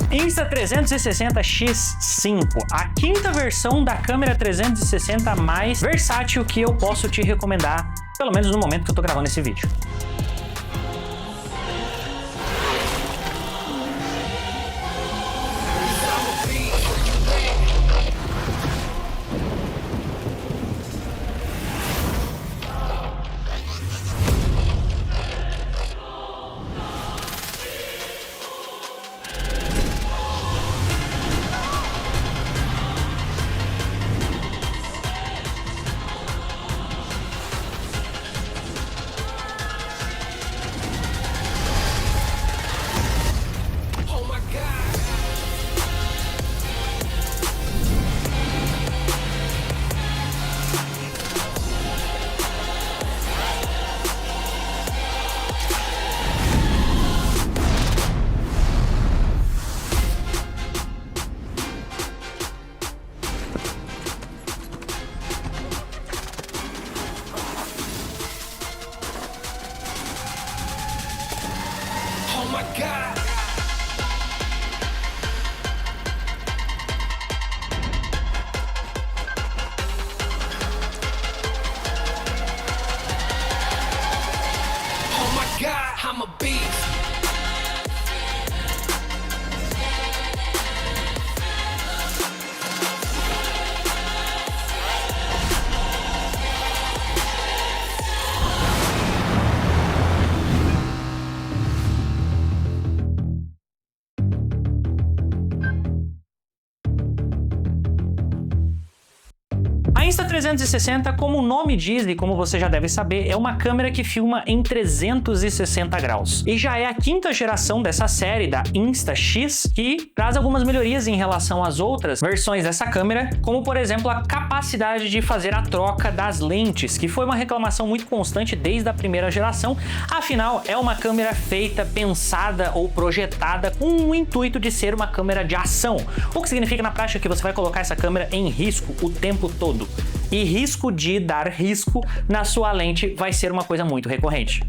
Insta360X5, a quinta versão da câmera 360 mais versátil que eu posso te recomendar, pelo menos no momento que eu tô gravando esse vídeo. Oh my God. Oh my God, I'm a beast. A Insta360, como o nome diz e como você já deve saber, é uma câmera que filma em 360 graus. E já é a quinta geração dessa série, da Insta-X, que traz algumas melhorias em relação às outras versões dessa câmera, como por exemplo a capacidade de fazer a troca das lentes, que foi uma reclamação muito constante desde a primeira geração. Afinal, é uma câmera feita, pensada ou projetada com o intuito de ser uma câmera de ação, o que significa na prática que você vai colocar essa câmera em risco o tempo todo. E risco de dar risco na sua lente vai ser uma coisa muito recorrente.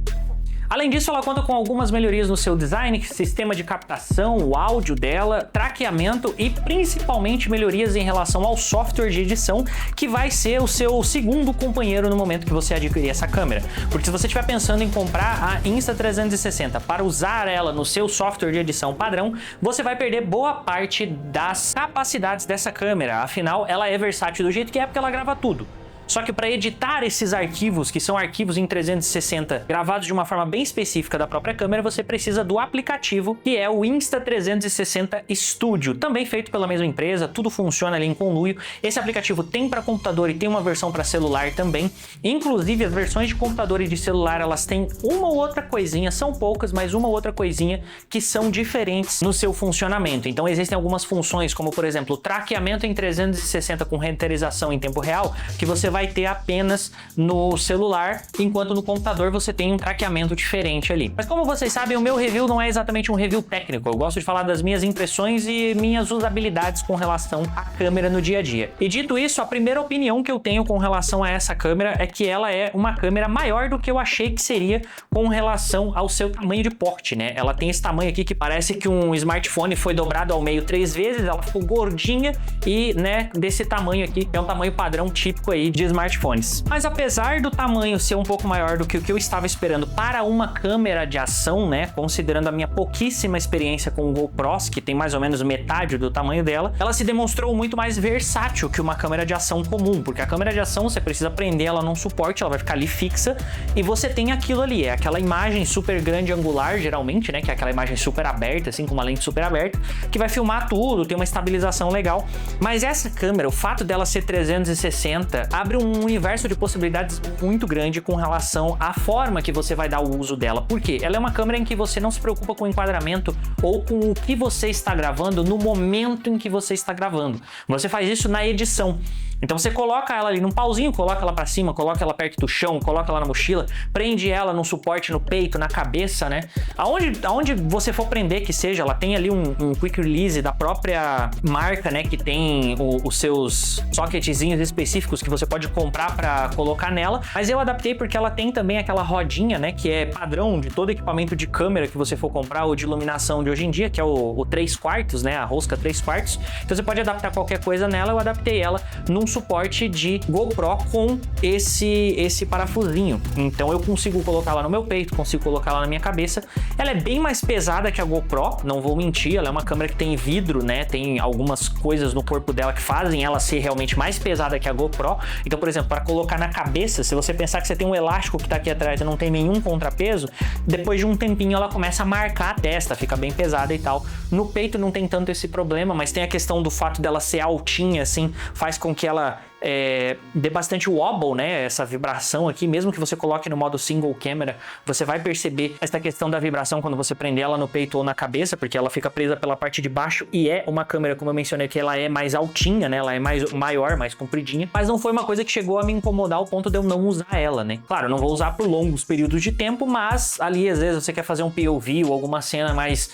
Além disso, ela conta com algumas melhorias no seu design, sistema de captação, o áudio dela, traqueamento e principalmente melhorias em relação ao software de edição, que vai ser o seu segundo companheiro no momento que você adquirir essa câmera. Porque se você estiver pensando em comprar a Insta360 para usar ela no seu software de edição padrão, você vai perder boa parte das capacidades dessa câmera. Afinal, ela é versátil do jeito que é, porque ela grava tudo. Só que para editar esses arquivos, que são arquivos em 360 gravados de uma forma bem específica da própria câmera, você precisa do aplicativo, que é o Insta360 Studio, também feito pela mesma empresa, tudo funciona ali em conluio. Esse aplicativo tem para computador e tem uma versão para celular também. Inclusive, as versões de computador e de celular, elas têm uma ou outra coisinha, são poucas, mas uma ou outra coisinha que são diferentes no seu funcionamento. Então existem algumas funções, como por exemplo, o traqueamento em 360 com renderização em tempo real, que você vai ter apenas no celular, enquanto no computador você tem um traqueamento diferente ali. Mas como vocês sabem, o meu review não é exatamente um review técnico, eu gosto de falar das minhas impressões e minhas usabilidades com relação à câmera no dia a dia. E dito isso, a primeira opinião que eu tenho com relação a essa câmera é que ela é uma câmera maior do que eu achei que seria com relação ao seu tamanho de porte, né? Ela tem esse tamanho aqui que parece que um smartphone foi dobrado ao meio 3 vezes, ela ficou gordinha e, né, desse tamanho aqui, é um tamanho padrão típico aí de smartphones. Mas apesar do tamanho ser um pouco maior do que o que eu estava esperando para uma câmera de ação, né, considerando a minha pouquíssima experiência com o GoPros, que tem mais ou menos metade do tamanho dela, ela se demonstrou muito mais versátil que uma câmera de ação comum, porque a câmera de ação você precisa prender ela num suporte, ela vai ficar ali fixa e você tem aquilo ali, é aquela imagem super grande angular, geralmente, né, que é aquela imagem super aberta, assim, com uma lente super aberta, que vai filmar tudo, tem uma estabilização legal. Mas essa câmera, o fato dela ser 360, abre um universo de possibilidades muito grande com relação à forma que você vai dar o uso dela. Por quê? Ela é uma câmera em que você não se preocupa com o enquadramento ou com o que você está gravando no momento em que você está gravando. Você faz isso na edição. Então você coloca ela ali num pauzinho, coloca ela pra cima, coloca ela perto do chão, coloca ela na mochila, prende ela num suporte no peito, na cabeça, né? Aonde você for prender que seja, ela tem ali um quick release da própria marca, né? Que tem os seus socketzinhos específicos que você pode comprar pra colocar nela. Mas eu adaptei porque ela tem também aquela rodinha, né? Que é padrão de todo equipamento de câmera que você for comprar ou de iluminação de hoje em dia, que é o 3/4, né? A rosca 3/4. Então você pode adaptar qualquer coisa nela. Eu adaptei ela num suporte de GoPro com esse parafusinho. Então eu consigo colocar ela no meu peito, consigo colocar ela na minha cabeça. Ela é bem mais pesada que a GoPro, não vou mentir. Ela é uma câmera que tem vidro, né? Tem algumas coisas no corpo dela que fazem ela ser realmente mais pesada que a GoPro. Então, por exemplo, para colocar na cabeça, se você pensar que você tem um elástico que tá aqui atrás e não tem nenhum contrapeso, depois de um tempinho ela começa a marcar a testa, fica bem pesada e tal. No peito não tem tanto esse problema, mas tem a questão do fato dela ser altinha, assim, faz com que ela dê bastante wobble, né? Essa vibração aqui, mesmo que você coloque no modo single camera, você vai perceber essa questão da vibração quando você prender ela no peito ou na cabeça, porque ela fica presa pela parte de baixo e é uma câmera, como eu mencionei, que ela é mais altinha, né? Ela é maior, mais compridinha, mas não foi uma coisa que chegou a me incomodar ao ponto de eu não usar ela, né? Claro, eu não vou usar por longos períodos de tempo, mas ali às vezes você quer fazer um POV ou alguma cena mais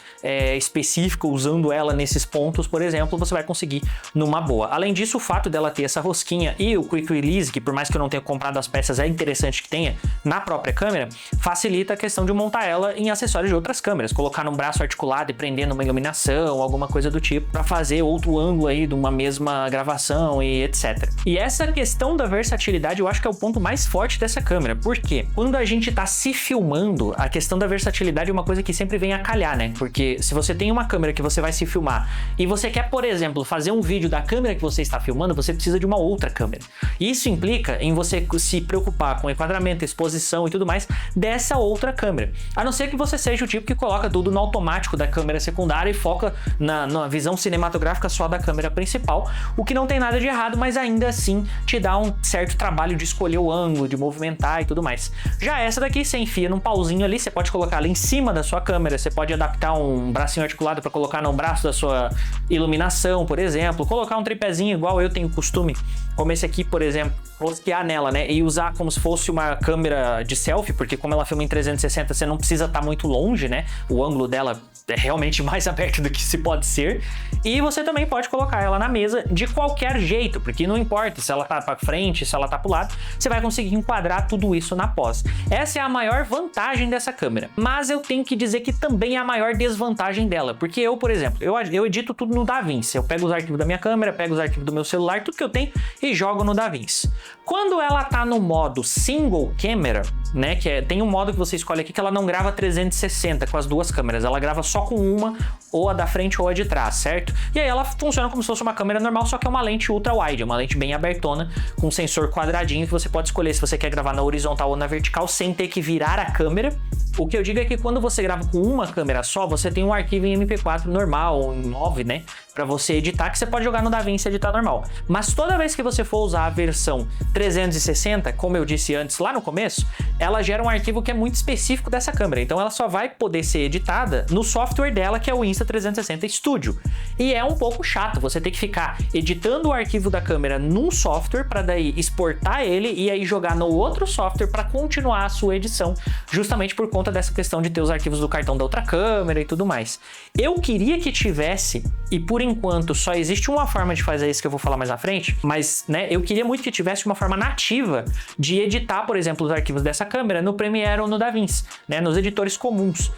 específica usando ela nesses pontos, por exemplo, você vai conseguir numa boa. Além disso, o fato dela ter essa rosquinha e o Quick Release, que por mais que eu não tenha comprado as peças, é interessante que tenha na própria câmera, facilita a questão de montar ela em acessórios de outras câmeras, colocar num braço articulado e prender numa iluminação, alguma coisa do tipo, para fazer outro ângulo aí de uma mesma gravação e etc. E essa questão da versatilidade eu acho que é o ponto mais forte dessa câmera, porque quando a gente tá se filmando, a questão da versatilidade é uma coisa que sempre vem a calhar, né? Porque se você tem uma câmera que você vai se filmar e você quer, por exemplo, fazer um vídeo da câmera que você está filmando, você precisa de uma outra câmera. Isso implica em você se preocupar com enquadramento, exposição e tudo mais dessa outra câmera. A não ser que você seja o tipo que coloca tudo no automático da câmera secundária e foca na visão cinematográfica só da câmera principal, o que não tem nada de errado, mas ainda assim te dá um certo trabalho de escolher o ângulo, de movimentar e tudo mais. Já essa daqui, você enfia num pauzinho ali, você pode colocar ela em cima da sua câmera, você pode adaptar um bracinho articulado para colocar no braço da sua iluminação, por exemplo, colocar um tripézinho igual eu tenho costume, como esse aqui, por exemplo, rosquear nela, né, e usar como se fosse uma câmera de selfie, porque como ela filma em 360, você não precisa estar muito longe, né, o ângulo dela é realmente mais aberto do que se pode ser, e você também pode colocar ela na mesa de qualquer jeito, porque não importa se ela tá para frente, se ela tá pro lado, você vai conseguir enquadrar tudo isso na pós. Essa é a maior vantagem dessa câmera, mas eu tenho que dizer que também é a maior desvantagem dela, porque eu, por exemplo, eu edito tudo no DaVinci, eu pego os arquivos da minha câmera, pego os arquivos do meu celular, tudo que eu tenho e jogo no DaVinci. Quando ela tá no modo single camera, né, tem um modo que você escolhe aqui que ela não grava 360 com as duas câmeras, ela grava só com uma, ou a da frente ou a de trás, certo? E aí ela funciona como se fosse uma câmera normal, só que é uma lente ultra wide, uma lente bem abertona, com um sensor quadradinho que você pode escolher se você quer gravar na horizontal ou na vertical sem ter que virar a câmera. O que eu digo é que quando você grava com uma câmera só, você tem um arquivo em MP4 normal, ou em 9, né? Pra você editar, que você pode jogar no DaVinci e editar normal. Mas toda vez que você for usar a versão 360, como eu disse antes lá no começo, ela gera um arquivo que é muito específico dessa câmera. Então ela só vai poder ser editada no software dela, que é o Insta360 Studio. E é um pouco chato, você ter que ficar editando o arquivo da câmera num software para daí exportar ele e aí jogar no outro software para continuar a sua edição, justamente por conta dessa questão de ter os arquivos do cartão da outra câmera e tudo mais. Eu queria que tivesse, e por enquanto só existe uma forma de fazer isso que eu vou falar mais na frente, mas, né, eu queria muito que tivesse uma forma nativa de editar, por exemplo, os arquivos dessa câmera no Premiere ou no DaVinci, né, nos editores comuns.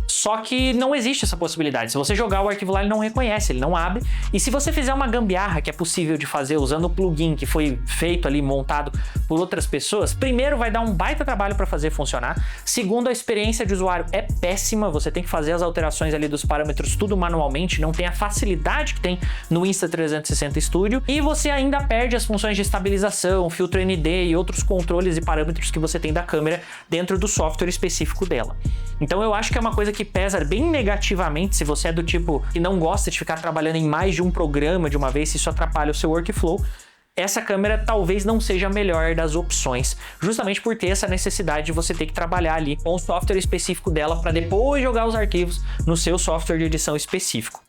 Só que não existe essa possibilidade. Se você jogar o arquivo lá, ele não reconhece, ele não abre. E se você fizer uma gambiarra que é possível de fazer usando o plugin que foi feito ali, montado por outras pessoas, primeiro vai dar um baita trabalho para fazer funcionar. Segundo, a experiência de usuário é péssima. Você tem que fazer as alterações ali dos parâmetros tudo manualmente, não tem a facilidade que tem no Insta360 Studio. E você ainda perde as funções de estabilização, filtro ND e outros controles e parâmetros que você tem da câmera dentro do software específico dela. Então eu acho que é uma coisa que pesa bem negativamente se você é do tipo que não gosta de ficar trabalhando em mais de um programa de uma vez, se isso atrapalha o seu workflow. Essa câmera talvez não seja a melhor das opções, justamente por ter essa necessidade de você ter que trabalhar ali com o software específico dela para depois jogar os arquivos no seu software de edição específico.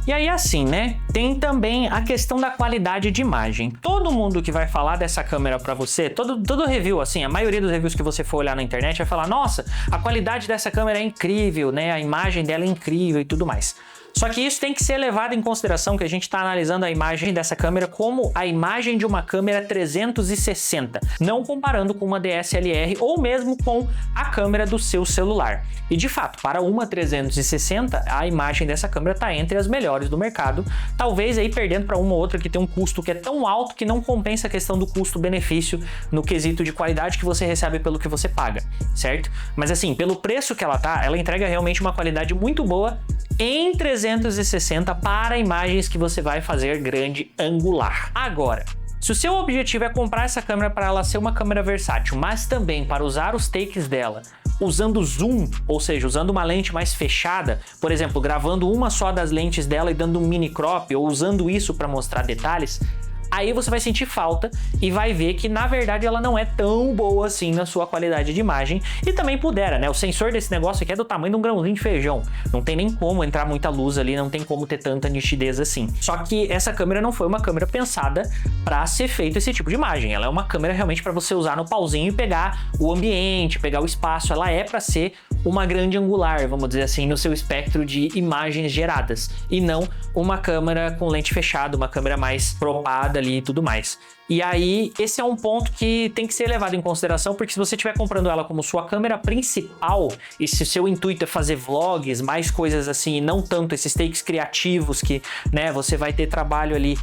E aí assim, né, tem também a questão da qualidade de imagem. Todo mundo que vai falar dessa câmera pra você, todo review, assim, a maioria dos reviews que você for olhar na internet vai falar, nossa, a qualidade dessa câmera é incrível, né, a imagem dela é incrível e tudo mais. Só que isso tem que ser levado em consideração que a gente está analisando a imagem dessa câmera como a imagem de uma câmera 360, não comparando com uma DSLR ou mesmo com a câmera do seu celular. E de fato, para uma 360, a imagem dessa câmera está entre as melhores do mercado, talvez aí perdendo para uma ou outra que tem um custo que é tão alto que não compensa a questão do custo-benefício no quesito de qualidade que você recebe pelo que você paga, certo? Mas assim, pelo preço que ela tá, ela entrega realmente uma qualidade muito boa em 360 para imagens que você vai fazer grande angular. Agora, se o seu objetivo é comprar essa câmera para ela ser uma câmera versátil, mas também para usar os takes dela usando zoom, ou seja, usando uma lente mais fechada, por exemplo, gravando uma só das lentes dela e dando um mini crop, ou usando isso para mostrar detalhes, aí você vai sentir falta e vai ver que na verdade ela não é tão boa assim na sua qualidade de imagem e também pudera, né? O sensor desse negócio aqui é do tamanho de um grãozinho de feijão, não tem nem como entrar muita luz ali, não tem como ter tanta nitidez assim. Só que essa câmera não foi uma câmera pensada para ser feito esse tipo de imagem, ela é uma câmera realmente para você usar no pauzinho e pegar o ambiente, pegar o espaço, ela é para ser uma grande angular, vamos dizer assim, no seu espectro de imagens geradas e não uma câmera com lente fechada, uma câmera mais cropada ali e tudo mais. E aí, esse é um ponto que tem que ser levado em consideração, porque se você estiver comprando ela como sua câmera principal, e se o seu intuito é fazer vlogs, mais coisas assim, e não tanto esses takes criativos que, né, você vai ter trabalho ali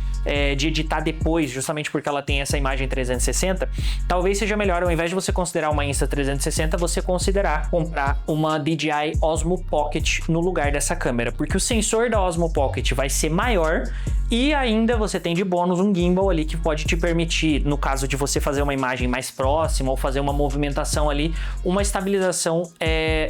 de editar depois, justamente porque ela tem essa imagem 360, talvez seja melhor, ao invés de você considerar uma Insta360, você considerar comprar uma DJI Osmo Pocket no lugar dessa câmera, porque o sensor da Osmo Pocket vai ser maior e ainda você tem de bônus um gimbal ali que pode te permitir, no caso de você fazer uma imagem mais próxima ou fazer uma movimentação ali, uma estabilização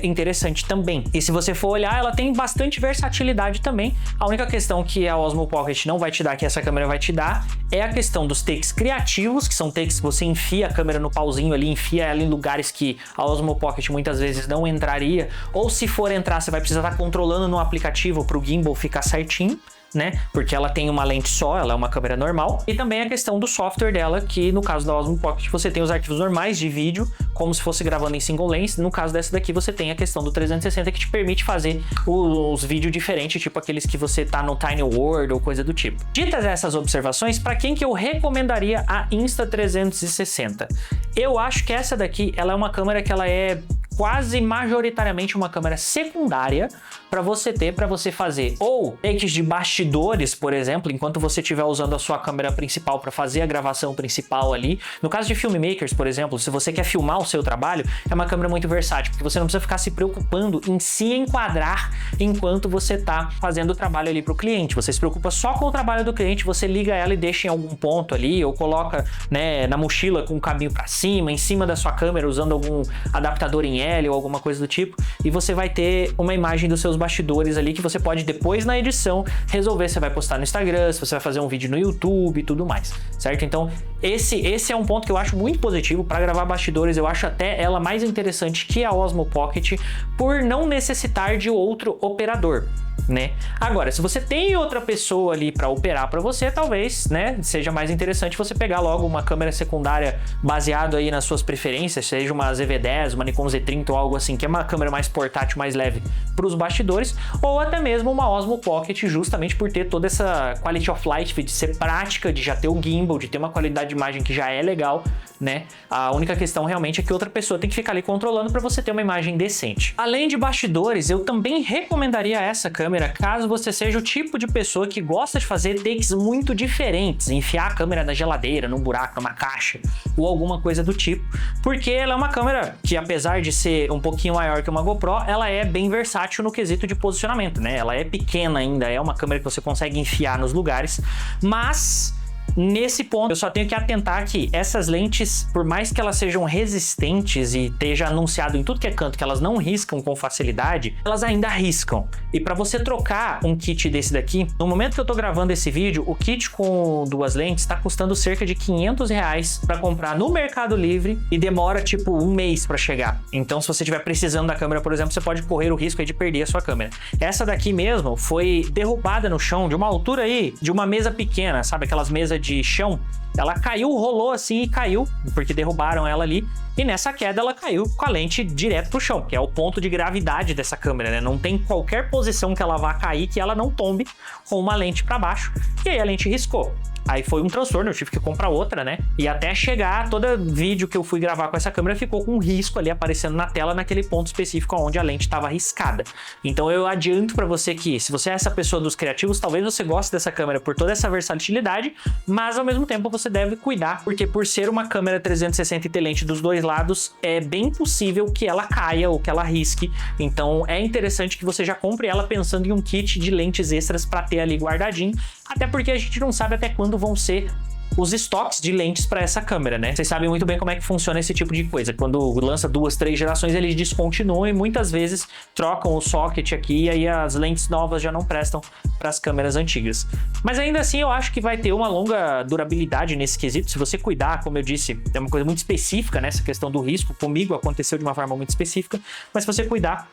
interessante também. E se você for olhar, ela tem bastante versatilidade também. A única questão que a Osmo Pocket não vai te dar, que essa câmera vai te dar, é a questão dos takes criativos, que são takes que você enfia a câmera no pauzinho ali, enfia ela em lugares que a Osmo Pocket muitas vezes não entraria, ou se for entrar, você vai precisar estar controlando no aplicativo para o gimbal ficar certinho, né? Porque ela tem uma lente só, ela é uma câmera normal. E também a questão do software dela, que no caso da Osmo Pocket você tem os arquivos normais de vídeo, como se fosse gravando em single lens. No caso dessa daqui você tem a questão do 360 que te permite fazer os vídeos diferentes, tipo aqueles que você tá no Tiny World ou coisa do tipo. Ditas essas observações, para quem que eu recomendaria a Insta360? Eu acho que essa daqui, ela é uma câmera que ela é quase majoritariamente uma câmera secundária para você ter, para você fazer ou takes de bastidores, por exemplo, enquanto você estiver usando a sua câmera principal para fazer a gravação principal ali. No caso de filmmakers, por exemplo, se você quer filmar o seu trabalho, é uma câmera muito versátil, porque você não precisa ficar se preocupando em se enquadrar enquanto você tá fazendo o trabalho ali para o cliente. Você se preocupa só com o trabalho do cliente, você liga ela e deixa em algum ponto ali, ou coloca, né, na mochila com o cabinho para cima, em cima da sua câmera, usando algum adaptador em L ou alguma coisa do tipo, e você vai ter uma imagem dos seus bastidores ali que você pode depois na edição resolver se vai postar no Instagram, se você vai fazer um vídeo no YouTube e tudo mais, certo? Então esse é um ponto que eu acho muito positivo para gravar bastidores. Eu acho até ela mais interessante que a Osmo Pocket por não necessitar de outro operador, né? Agora, se você tem outra pessoa ali para operar para você, talvez, né, seja mais interessante você pegar logo uma câmera secundária baseado aí nas suas preferências, seja uma ZV-10, uma Nikon Z30 ou algo assim, que é uma câmera mais portátil, mais leve para os bastidores, ou até mesmo uma Osmo Pocket, justamente por ter toda essa quality of life, de ser prática, de já ter o gimbal, de ter uma qualidade de imagem que já é legal, né? A única questão realmente é que outra pessoa tem que ficar ali controlando para você ter uma imagem decente. Além de bastidores, eu também recomendaria essa câmera caso você seja o tipo de pessoa que gosta de fazer takes muito diferentes, enfiar a câmera na geladeira, num buraco, numa caixa ou alguma coisa do tipo, porque ela é uma câmera que, apesar de ser um pouquinho maior que uma GoPro, ela é bem versátil no quesito de posicionamento, né? Ela é pequena ainda, é uma câmera que você consegue enfiar nos lugares, mas nesse ponto eu só tenho que atentar que essas lentes, por mais que elas sejam resistentes e esteja anunciado em tudo que é canto que elas não riscam com facilidade, elas ainda riscam. E para você trocar um kit desse daqui, no momento que eu tô gravando esse vídeo, o kit com duas lentes tá custando cerca de R$500 para comprar no Mercado Livre e demora tipo um mês para chegar. Então se você estiver precisando da câmera, por exemplo, você pode correr o risco aí de perder a sua câmera. Essa daqui mesmo foi derrubada no chão de uma altura aí de uma mesa pequena, sabe aquelas mesas de chão? Ela caiu, rolou assim e caiu, porque derrubaram ela ali. E nessa queda ela caiu com a lente direto pro chão, que é o ponto de gravidade dessa câmera, né? Não tem qualquer posição que ela vá cair que ela não tombe com uma lente para baixo. E aí a lente riscou. Aí foi um transtorno, eu tive que comprar outra, né? E até chegar, todo vídeo que eu fui gravar com essa câmera ficou com um risco ali aparecendo na tela naquele ponto específico onde a lente estava riscada. Então eu adianto para você que, se você é essa pessoa dos criativos, talvez você goste dessa câmera por toda essa versatilidade, mas ao mesmo tempo você deve cuidar, porque por ser uma câmera 360 e ter lente dos dois lados, é bem possível que ela caia ou que ela risque. Então é interessante que você já compre ela pensando em um kit de lentes extras para ter ali guardadinho, até porque a gente não sabe até quando vão ser os estoques de lentes para essa câmera, né? Vocês sabem muito bem como é que funciona esse tipo de coisa. Quando lança 2, 3 gerações, eles descontinuam e muitas vezes trocam o socket aqui e aí as lentes novas já não prestam para as câmeras antigas. Mas ainda assim, eu acho que vai ter uma longa durabilidade nesse quesito. Se você cuidar, como eu disse, é uma coisa muito específica, né? Essa questão do risco. Comigo aconteceu de uma forma muito específica, mas se você cuidar,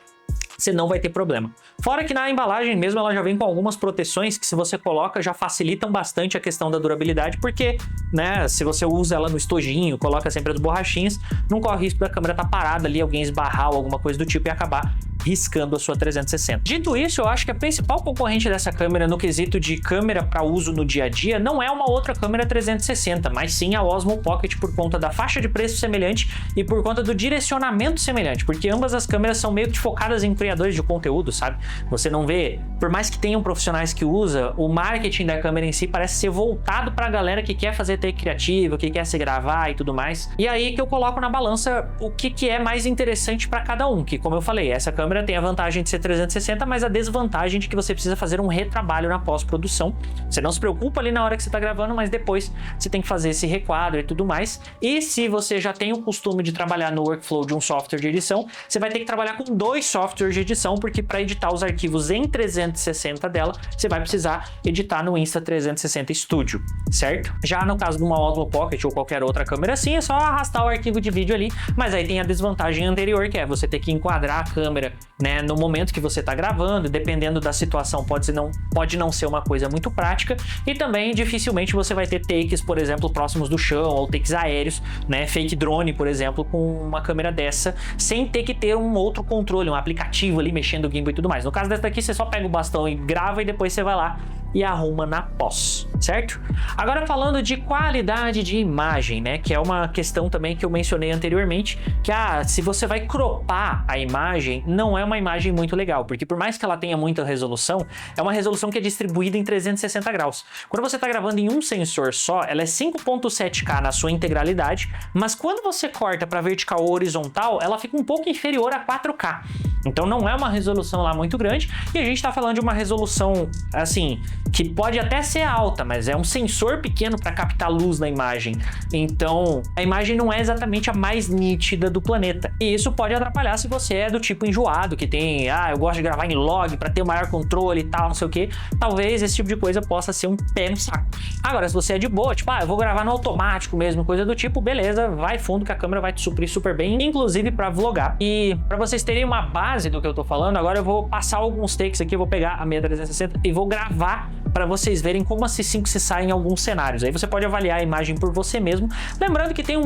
você não vai ter problema. Fora que na embalagem mesmo ela já vem com algumas proteções que, se você coloca, já facilitam bastante a questão da durabilidade, porque, né, se você usa ela no estojinho, coloca sempre as borrachinhas, não corre risco da câmera estar parada ali, alguém esbarrar ou alguma coisa do tipo e acabar riscando a sua 360. Dito isso, eu acho que a principal concorrente dessa câmera no quesito de câmera para uso no dia a dia não é uma outra câmera 360, mas sim a Osmo Pocket, por conta da faixa de preço semelhante e por conta do direcionamento semelhante, porque ambas as câmeras são meio que focadas em criadores de conteúdo, sabe? Você não vê, por mais que tenham profissionais que usam, o marketing da câmera em si parece ser voltado para a galera que quer fazer take criativo, que quer se gravar e tudo mais. E aí que eu coloco na balança o que é mais interessante para cada um, que, como eu falei, essa câmera tem a vantagem de ser 360, mas a desvantagem de que você precisa fazer um retrabalho na pós-produção. Você não se preocupa ali na hora que você está gravando, mas depois você tem que fazer esse requadro e tudo mais. E se você já tem o costume de trabalhar no workflow de um software de edição, você vai ter que trabalhar com 2 softwares de edição, porque para editar os arquivos em 360 dela, você vai precisar editar no Insta360 Studio, certo? Já no caso de uma Osmo Pocket ou qualquer outra câmera assim, é só arrastar o arquivo de vídeo ali, mas aí tem a desvantagem anterior, que é você ter que enquadrar a câmera, né, no momento que você está gravando, dependendo da situação, pode não ser uma coisa muito prática, e também dificilmente você vai ter takes, por exemplo, próximos do chão, ou takes aéreos, né, fake drone, por exemplo, com uma câmera dessa, sem ter que ter um outro controle, um aplicativo ali mexendo o gimbal e tudo mais. No caso dessa daqui, você só pega o bastão e grava, e depois você vai lá e arruma na pós, certo? Agora falando de qualidade de imagem, né, que é uma questão também que eu mencionei anteriormente, que se você vai cropar a imagem, não é uma imagem muito legal, porque por mais que ela tenha muita resolução, é uma resolução que é distribuída em 360 graus. Quando você está gravando em um sensor só, ela é 5.7K na sua integralidade, mas quando você corta para vertical ou horizontal, ela fica um pouco inferior a 4K. Então não é uma resolução lá muito grande, e a gente está falando de uma resolução, assim, que pode até ser alta, mas é um sensor pequeno para captar luz na imagem. Então a imagem não é exatamente a mais nítida do planeta. E isso pode atrapalhar se você é do tipo enjoado, que tem, eu gosto de gravar em log para ter o maior controle e tal, não sei o que. Talvez esse tipo de coisa possa ser um pé no saco. Agora, se você é de boa, tipo, eu vou gravar no automático mesmo, coisa do tipo, beleza, vai fundo que a câmera vai te suprir super bem, inclusive para vlogar. E para vocês terem uma base do que eu tô falando, agora eu vou passar alguns takes aqui, eu vou pegar a minha 360 e vou gravar para vocês verem como a C5 se sai em alguns cenários. Aí você pode avaliar a imagem por você mesmo, lembrando que tem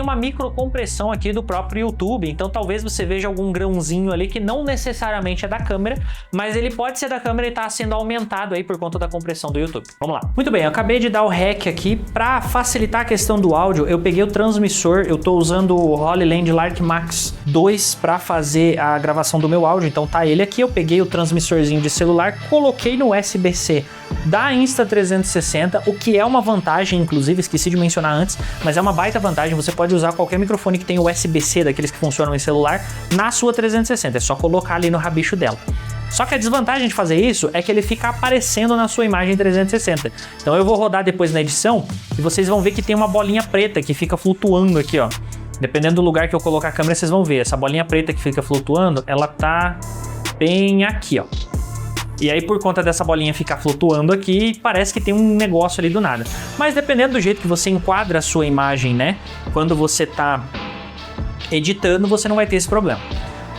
uma micro compressão aqui do próprio YouTube, então talvez você veja algum grãozinho ali que não necessariamente é da câmera, mas ele pode ser da câmera e tá sendo aumentado aí por conta da compressão do YouTube. Vamos lá. Muito bem, eu acabei de dar o REC aqui para facilitar a questão do áudio. Eu peguei o transmissor, eu tô usando o Holy Land Lark Max 2 para fazer a gravação do meu áudio, então tá ele aqui. Eu peguei o transmissorzinho de celular, coloquei no USB-C da Insta360, o que é uma vantagem, inclusive, esqueci de mencionar antes, mas é uma baita vantagem. Você pode usar qualquer microfone que tem USB-C, daqueles que funcionam em celular, na sua 360, é só colocar ali no rabicho dela. Só que a desvantagem de fazer isso é que ele fica aparecendo na sua imagem 360. Então eu vou rodar depois na edição e vocês vão ver que tem uma bolinha preta que fica flutuando aqui, ó. Dependendo do lugar que eu colocar a câmera, vocês vão ver. Essa bolinha preta que fica flutuando, ela tá bem aqui, ó. E aí, por conta dessa bolinha ficar flutuando aqui, parece que tem um negócio ali do nada. Mas dependendo do jeito que você enquadra a sua imagem, né? Quando você tá editando, você não vai ter esse problema.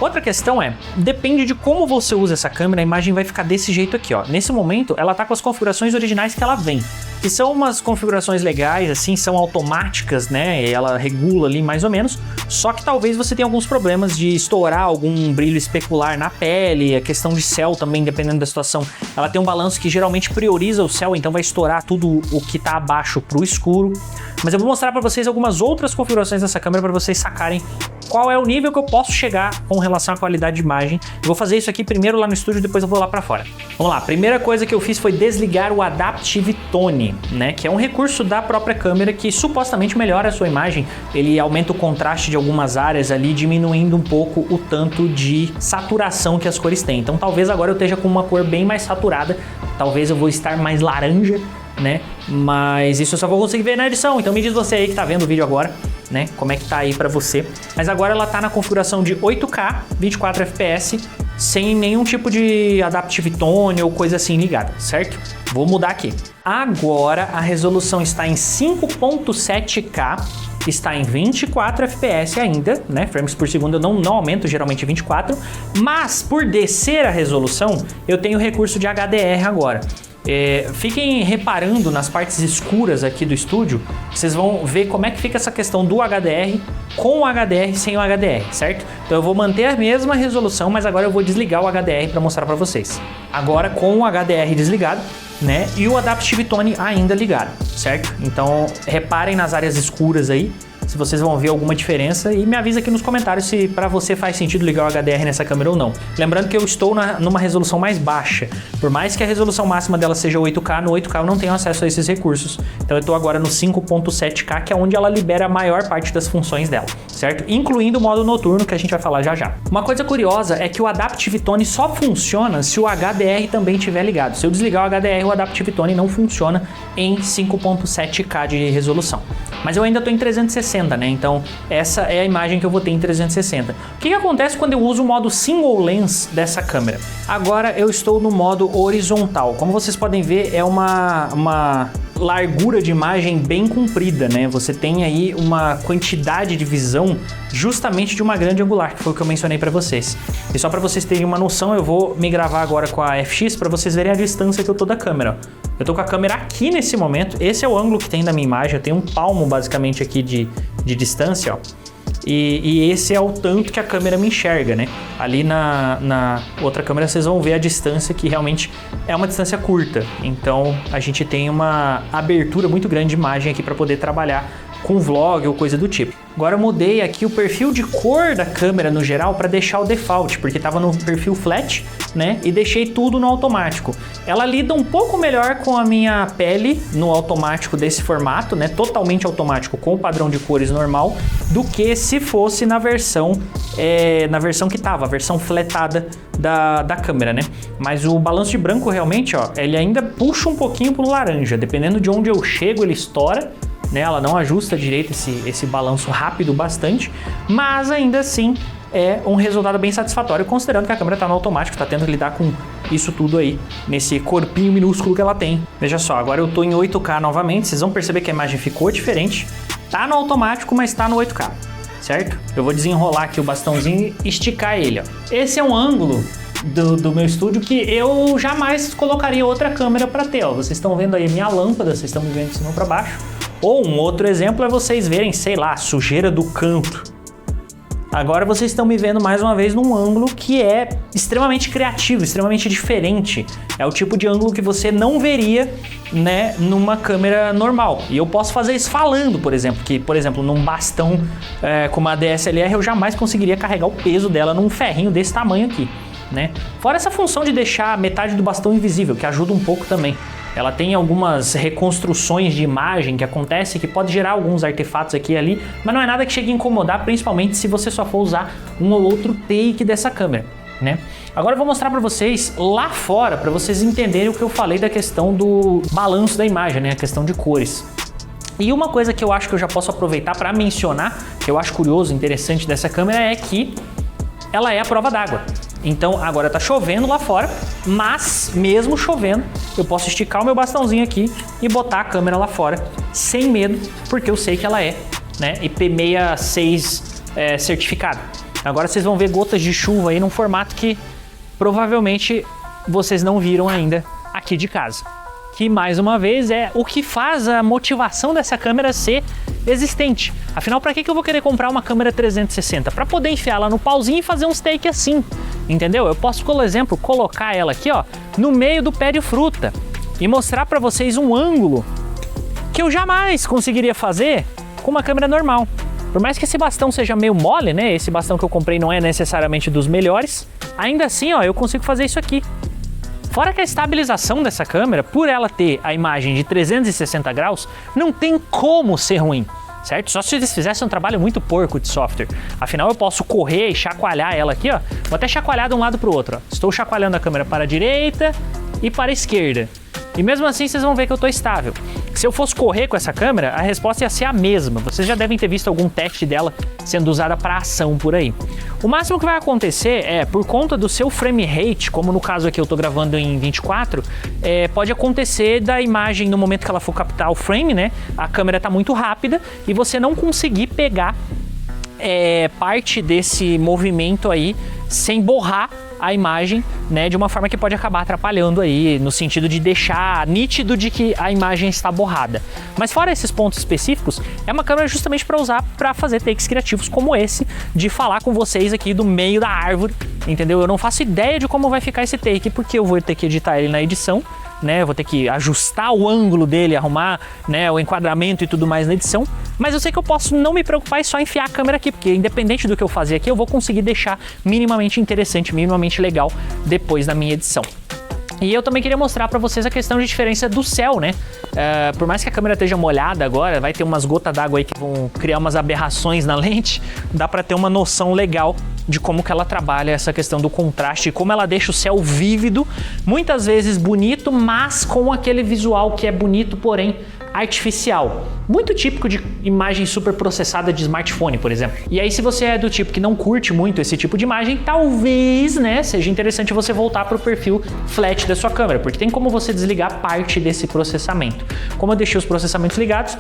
Outra questão é, depende de como você usa essa câmera, a imagem vai ficar desse jeito aqui, ó. Nesse momento, ela tá com as configurações originais que ela vem. Que são umas configurações legais, assim, são automáticas, né? Ela regula ali mais ou menos. Só que talvez você tenha alguns problemas de estourar algum brilho especular na pele, a questão de céu também, dependendo da situação. Ela tem um balanço que geralmente prioriza o céu, então vai estourar tudo o que tá abaixo pro escuro. Mas eu vou mostrar para vocês algumas outras configurações dessa câmera para vocês sacarem qual é o nível que eu posso chegar com relação à qualidade de imagem. Eu vou fazer isso aqui primeiro lá no estúdio, depois eu vou lá para fora. Vamos lá, a primeira coisa que eu fiz foi desligar o Adaptive Tone, né, que é um recurso da própria câmera que supostamente melhora a sua imagem. Ele aumenta o contraste de algumas áreas ali, diminuindo um pouco o tanto de saturação que as cores têm. Então talvez agora eu esteja com uma cor bem mais saturada, talvez eu vou estar mais laranja, né? Mas isso eu só vou conseguir ver na edição. Então me diz você aí que tá vendo o vídeo agora, né? Como é que tá aí pra você. Mas agora ela tá na configuração de 8K, 24 FPS, sem nenhum tipo de Adaptive Tone ou coisa assim ligada, certo? Vou mudar aqui. Agora a resolução está em 5.7K, está em 24 FPS ainda, né? Frames por segundo eu não aumento, geralmente 24, mas por descer a resolução, eu tenho o recurso de HDR agora. Fiquem reparando nas partes escuras aqui do estúdio, vocês vão ver como é que fica essa questão do HDR com o HDR e sem o HDR, certo? Então eu vou manter a mesma resolução, mas agora eu vou desligar o HDR para mostrar para vocês. Agora com o HDR desligado, né? E o Adaptive Tone ainda ligado, certo? Então reparem nas áreas escuras aí, se vocês vão ver alguma diferença, e me avisa aqui nos comentários se para você faz sentido ligar o HDR nessa câmera ou não. Lembrando que eu estou numa resolução mais baixa, por mais que a resolução máxima dela seja 8K, no 8K eu não tenho acesso a esses recursos, então eu estou agora no 5.7K, que é onde ela libera a maior parte das funções dela, certo? Incluindo o modo noturno, que a gente vai falar já já. Uma coisa curiosa é que o Adaptive Tone só funciona se o HDR também estiver ligado. Se eu desligar o HDR, o Adaptive Tone não funciona em 5.7K de resolução. Mas eu ainda estou em 360, né? Então essa é a imagem que eu vou ter em 360. O que acontece quando eu uso o modo Single Lens dessa câmera? Agora eu estou no modo horizontal. Como vocês podem ver, é uma largura de imagem bem comprida, né? Você tem aí uma quantidade de visão justamente de uma grande angular, que foi o que eu mencionei para vocês. E só para vocês terem uma noção, eu vou me gravar agora com a FX para vocês verem a distância que eu tô da câmera. Eu tô com a câmera aqui nesse momento, esse é o ângulo que tem da minha imagem, eu tenho um palmo basicamente aqui de distância, ó. E esse é o tanto que a câmera me enxerga, né? Ali na outra câmera vocês vão ver a distância, que realmente é uma distância curta. Então a gente tem uma abertura muito grande de imagem aqui para poder trabalhar com vlog ou coisa do tipo. Agora eu mudei aqui o perfil de cor da câmera no geral para deixar o default, porque estava no perfil flat, né? E deixei tudo no automático. Ela lida um pouco melhor com a minha pele no automático desse formato, né? Totalmente automático com o padrão de cores normal, do que se fosse na versão que tava, a versão fletada da câmera, né? Mas o balanço de branco realmente, ó, ele ainda puxa um pouquinho pro laranja, dependendo de onde eu chego, ele estoura. Né, ela não ajusta direito esse balanço rápido bastante, mas ainda assim é um resultado bem satisfatório, considerando que a câmera está no automático, está tendo que lidar com isso tudo aí, nesse corpinho minúsculo que ela tem. Veja só, agora eu estou em 8K novamente, vocês vão perceber que a imagem ficou diferente, tá no automático, mas está no 8K, certo? Eu vou desenrolar aqui o bastãozinho e esticar ele, ó. Esse é um ângulo do meu estúdio que eu jamais colocaria outra câmera para ter, ó. Vocês estão vendo aí a minha lâmpada, vocês estão me vendo de cima para baixo. Ou um outro exemplo é vocês verem, sei lá, sujeira do canto. Agora vocês estão me vendo mais uma vez num ângulo que é extremamente criativo, extremamente diferente. É o tipo de ângulo que você não veria, né, numa câmera normal. E eu posso fazer isso falando, por exemplo, que, por exemplo, num bastão com uma DSLR eu jamais conseguiria carregar o peso dela num ferrinho desse tamanho aqui, né? Fora essa função de deixar metade do bastão invisível, que ajuda um pouco também. Ela tem algumas reconstruções de imagem que acontece, que pode gerar alguns artefatos aqui e ali, mas não é nada que chegue a incomodar, principalmente se você só for usar um ou outro take dessa câmera. né? Agora eu vou mostrar para vocês lá fora, para vocês entenderem o que eu falei da questão do balanço da imagem, né? A questão de cores. E uma coisa que eu acho que eu já posso aproveitar para mencionar, que eu acho curioso, interessante dessa câmera, é que ela é a prova d'água. Então agora tá chovendo lá fora, mas mesmo chovendo, eu posso esticar o meu bastãozinho aqui e botar a câmera lá fora sem medo, porque eu sei que ela é, né, IP66 certificada. Agora vocês vão ver gotas de chuva aí num formato que provavelmente vocês não viram ainda aqui de casa. Que mais uma vez é o que faz a motivação dessa câmera ser existente. Afinal, para que eu vou querer comprar uma câmera 360? Para poder enfiar ela no pauzinho e fazer uns take assim, entendeu? Eu posso, por exemplo, colocar ela aqui, ó, no meio do pé de fruta e mostrar para vocês um ângulo que eu jamais conseguiria fazer com uma câmera normal. Por mais que esse bastão seja meio mole, né? Esse bastão que eu comprei não é necessariamente dos melhores. Ainda assim, ó, eu consigo fazer isso aqui. Fora que a estabilização dessa câmera, por ela ter a imagem de 360 graus, não tem como ser ruim, certo? Só se eles fizessem um trabalho muito porco de software. Afinal, eu posso correr e chacoalhar ela aqui, ó. Vou até chacoalhar de um lado para o outro, ó. Estou chacoalhando a câmera para a direita e para a esquerda. E mesmo assim, vocês vão ver que eu estou estável. Se eu fosse correr com essa câmera, a resposta ia ser a mesma. Vocês já devem ter visto algum teste dela sendo usada para ação por aí. O máximo que vai acontecer é, por conta do seu frame rate, como no caso aqui eu estou gravando em 24, pode acontecer da imagem, no momento que ela for captar o frame, né? A câmera está muito rápida e você não conseguir pegar parte desse movimento aí sem borrar a imagem, né, de uma forma que pode acabar atrapalhando aí, no sentido de deixar nítido de que a imagem está borrada. Mas fora esses pontos específicos, é uma câmera justamente para usar para fazer takes criativos como esse, de falar com vocês aqui do meio da árvore, entendeu? Eu não faço ideia de como vai ficar esse take, porque eu vou ter que editar ele na edição, né, eu vou ter que ajustar o ângulo dele, arrumar, né, o enquadramento e tudo mais na edição, mas eu sei que eu posso não me preocupar e só enfiar a câmera aqui, porque independente do que eu fazer aqui, eu vou conseguir deixar minimamente interessante, minimamente legal depois da minha edição. E eu também queria mostrar para vocês a questão de diferença do céu, né? Por mais que a câmera esteja molhada agora, vai ter umas gotas d'água aí que vão criar umas aberrações na lente, dá para ter uma noção legal de como que ela trabalha essa questão do contraste, como ela deixa o céu vívido, muitas vezes bonito, mas com aquele visual que é bonito, porém artificial. Muito típico de imagem super processada de smartphone, por exemplo. E aí, se você é do tipo que não curte muito esse tipo de imagem, talvez, né, seja interessante você voltar para o perfil flat da sua câmera, porque tem como você desligar parte desse processamento. Como eu deixei os processamentos ligados,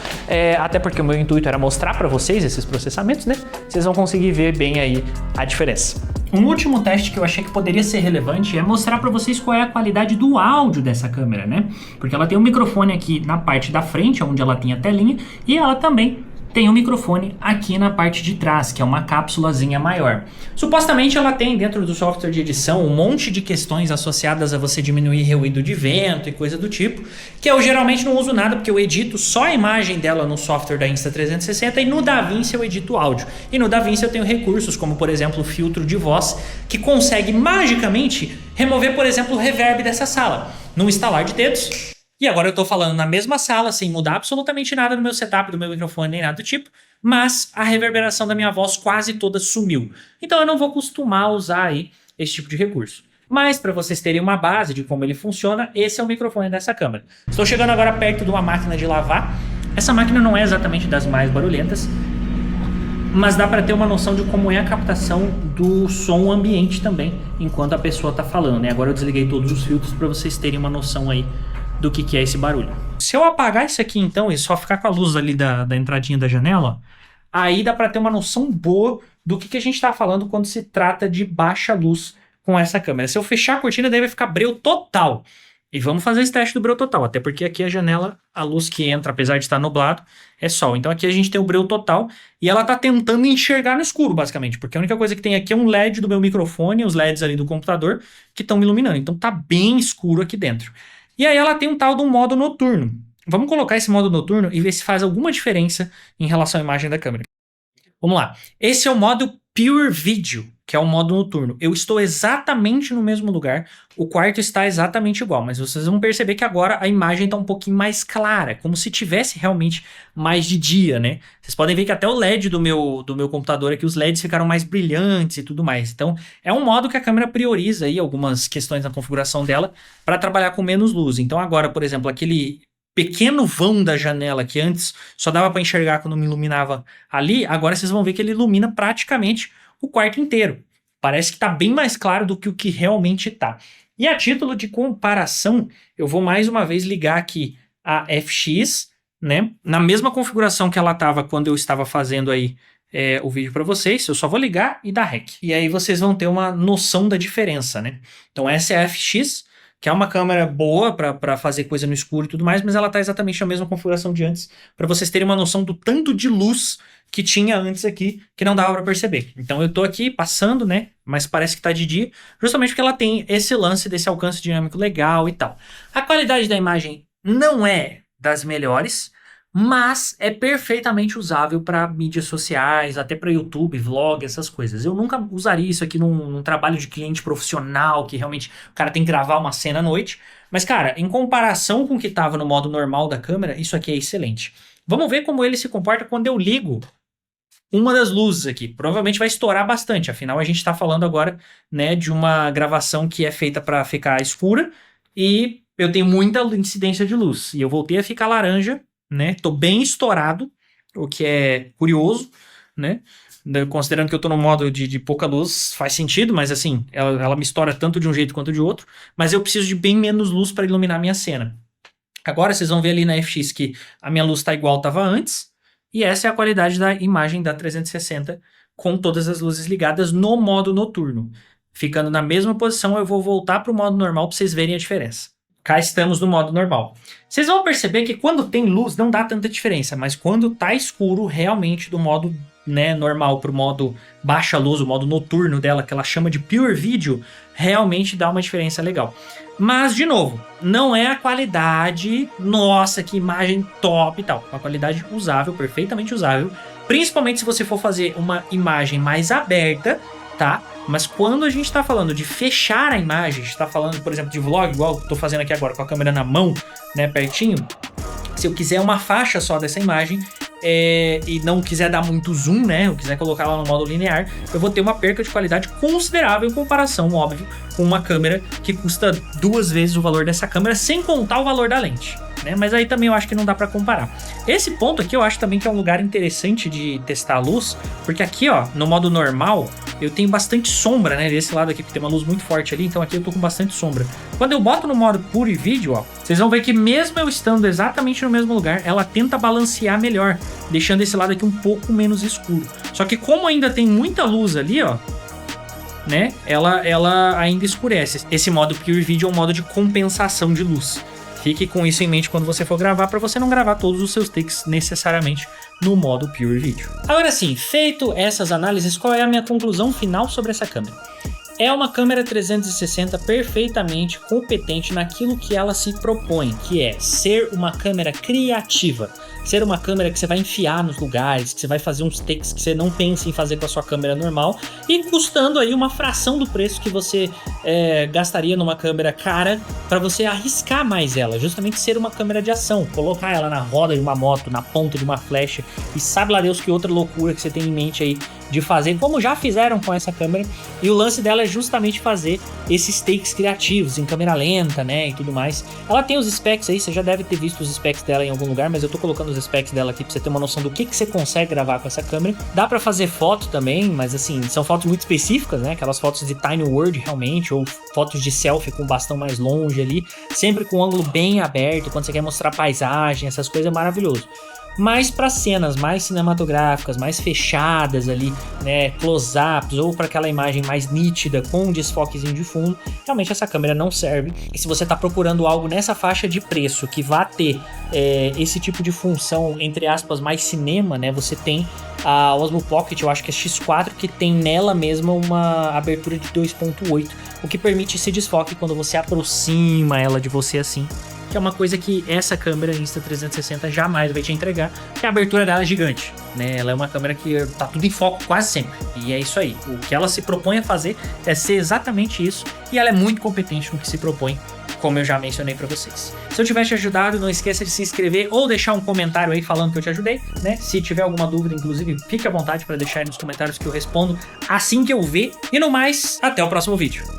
até porque o meu intuito era mostrar para vocês esses processamentos, né, vocês vão conseguir ver bem aí a diferença. Um último teste que eu achei que poderia ser relevante é mostrar para vocês qual é a qualidade do áudio dessa câmera, né? Porque ela tem um microfone aqui na parte da frente, onde ela tem a telinha, e ela também tem um microfone aqui na parte de trás, que é uma cápsulazinha maior. Supostamente ela tem dentro do software de edição um monte de questões associadas a você diminuir ruído de vento e coisa do tipo, que eu geralmente não uso nada, porque eu edito só a imagem dela no software da Insta360 e no DaVinci eu edito o áudio. E no DaVinci eu tenho recursos como, por exemplo, o filtro de voz, que consegue magicamente remover, por exemplo, o reverb dessa sala. Num estalar de dedos. E agora eu estou falando na mesma sala, sem mudar absolutamente nada no meu setup, do meu microfone, nem nada do tipo, mas a reverberação da minha voz quase toda sumiu. Então eu não vou costumar usar aí esse tipo de recurso. Mas para vocês terem uma base de como ele funciona, esse é o microfone dessa câmera. Estou chegando agora perto de uma máquina de lavar. Essa máquina não é exatamente das mais barulhentas, mas dá para ter uma noção de como é a captação do som ambiente também, enquanto a pessoa está falando, né? Agora eu desliguei todos os filtros para vocês terem uma noção aí do que é esse barulho. Se eu apagar isso aqui então e só ficar com a luz ali da entradinha da janela, aí dá para ter uma noção boa do que a gente está falando quando se trata de baixa luz com essa câmera. Se eu fechar a cortina, daí vai ficar breu total. E vamos fazer esse teste do breu total, até porque aqui a janela, a luz que entra, apesar de estar nublado, é sol. Então aqui a gente tem o breu total e ela está tentando enxergar no escuro, basicamente, porque a única coisa que tem aqui é um LED do meu microfone, os LEDs ali do computador, que estão me iluminando. Então tá bem escuro aqui dentro. E aí ela tem um tal de um modo noturno. Vamos colocar esse modo noturno e ver se faz alguma diferença em relação à imagem da câmera. Vamos lá. Esse é o modo Pure Video. que é o modo noturno. Eu estou exatamente no mesmo lugar, o quarto está exatamente igual, mas vocês vão perceber que agora a imagem está um pouquinho mais clara, como se tivesse realmente mais de dia, né? Vocês podem ver que até o LED do meu computador aqui, os LEDs ficaram mais brilhantes e tudo mais. Então, é um modo que a câmera prioriza aí algumas questões na configuração dela para trabalhar com menos luz. Então, agora, por exemplo, aquele pequeno vão da janela que antes só dava para enxergar quando me iluminava ali, agora vocês vão ver que ele ilumina praticamente o quarto inteiro. Parece que está bem mais claro do que o que realmente está. E a título de comparação, eu vou mais uma vez ligar aqui a FX, né? Na mesma configuração que ela estava quando eu estava fazendo aí o vídeo para vocês. Eu só vou ligar e dar REC. E aí vocês vão ter uma noção da diferença, né? Então essa é a FX, que é uma câmera boa para fazer coisa no escuro e tudo mais, mas ela está exatamente na mesma configuração de antes, para vocês terem uma noção do tanto de luz que tinha antes aqui, que não dava para perceber. Então eu tô aqui passando, né, mas parece que tá de dia, justamente porque ela tem esse lance desse alcance dinâmico legal e tal. A qualidade da imagem não é das melhores, mas é perfeitamente usável para mídias sociais, até para YouTube, vlog, essas coisas. Eu nunca usaria isso aqui num trabalho de cliente profissional, que realmente o cara tem que gravar uma cena à noite. Mas, cara, em comparação com o que estava no modo normal da câmera, isso aqui é excelente. Vamos ver como ele se comporta quando eu ligo uma das luzes aqui. Provavelmente vai estourar bastante, afinal a gente está falando agora, né, de uma gravação que é feita para ficar escura e eu tenho muita incidência de luz. E eu voltei a ficar laranja, né? Tô bem estourado, o que é curioso, né? Considerando que eu tô no modo de pouca luz, faz sentido, mas assim, ela me estoura tanto de um jeito quanto de outro, mas eu preciso de bem menos luz para iluminar minha cena. Agora vocês vão ver ali na FX que a minha luz tá igual estava antes, e essa é a qualidade da imagem da 360 com todas as luzes ligadas no modo noturno. Ficando na mesma posição, eu vou voltar para o modo normal para vocês verem a diferença. Cá estamos no modo normal. Vocês vão perceber que quando tem luz não dá tanta diferença, mas quando tá escuro, realmente do modo, né, normal para o modo baixa luz, o modo noturno dela, que ela chama de Pure Video, realmente dá uma diferença legal. Mas, de novo, não é a qualidade, nossa, que imagem top e tal. Uma qualidade usável, perfeitamente usável, principalmente se você for fazer uma imagem mais aberta, tá? Mas quando a gente está falando de fechar a imagem, a gente está falando, por exemplo, de vlog, igual eu tô fazendo aqui agora com a câmera na mão, né, pertinho, se eu quiser uma faixa só dessa imagem e não quiser dar muito zoom, né, eu quiser colocar ela no modo linear, eu vou ter uma perca de qualidade considerável em comparação, óbvio, com uma câmera que custa 2 vezes o valor dessa câmera, sem contar o valor da lente. Né? Mas aí também eu acho que não dá pra comparar. Esse ponto aqui eu acho também que é um lugar interessante de testar a luz, porque aqui, ó, no modo normal, eu tenho bastante sombra, né? Desse lado aqui, porque tem uma luz muito forte ali, então aqui eu tô com bastante sombra. Quando eu boto no modo Pure Video, ó, vocês vão ver que mesmo eu estando exatamente no mesmo lugar, ela tenta balancear melhor, deixando esse lado aqui um pouco menos escuro. Só que como ainda tem muita luz ali, ó, né? Ela ainda escurece. Esse modo Pure Video é um modo de compensação de luz. Fique com isso em mente quando você for gravar, para você não gravar todos os seus takes necessariamente no modo Pure Video. Agora sim, feito essas análises, qual é a minha conclusão final sobre essa câmera? É uma câmera 360 perfeitamente competente naquilo que ela se propõe, que é ser uma câmera criativa. Ser uma câmera que você vai enfiar nos lugares, que você vai fazer uns takes que você não pensa em fazer com a sua câmera normal e custando aí uma fração do preço que você gastaria numa câmera cara para você arriscar mais ela, justamente ser uma câmera de ação, colocar ela na roda de uma moto, na ponta de uma flecha e sabe lá Deus que outra loucura que você tem em mente aí de fazer, como já fizeram com essa câmera, e o lance dela é justamente fazer esses takes criativos em câmera lenta, né, e tudo mais. Ela tem os specs aí, você já deve ter visto os specs dela em algum lugar, mas eu tô colocando os specs dela aqui pra você ter uma noção do que você consegue gravar com essa câmera. Dá pra fazer foto também, mas assim, são fotos muito específicas, né, aquelas fotos de tiny world realmente, ou fotos de selfie com o bastão mais longe ali, sempre com o ângulo bem aberto, quando você quer mostrar paisagem, essas coisas, é maravilhoso. Mas para cenas mais cinematográficas, mais fechadas ali, né, close-ups, ou para aquela imagem mais nítida com um desfoquezinho de fundo, realmente essa câmera não serve. E se você está procurando algo nessa faixa de preço que vá ter esse tipo de função, entre aspas, mais cinema, né, você tem a Osmo Pocket, eu acho que é X4, que tem nela mesma uma abertura de 2.8, o que permite esse desfoque quando você aproxima ela de você assim. que é uma coisa que essa câmera Insta360 jamais vai te entregar, que a abertura dela é gigante, né? Ela é uma câmera que tá tudo em foco quase sempre, e é isso aí. O que ela se propõe a fazer é ser exatamente isso, e ela é muito competente no que se propõe, como eu já mencionei pra vocês. Se eu tiver te ajudado, não esqueça de se inscrever ou deixar um comentário aí falando que eu te ajudei, né? Se tiver alguma dúvida, inclusive, fique à vontade para deixar aí nos comentários que eu respondo assim que eu ver. E no mais, até o próximo vídeo.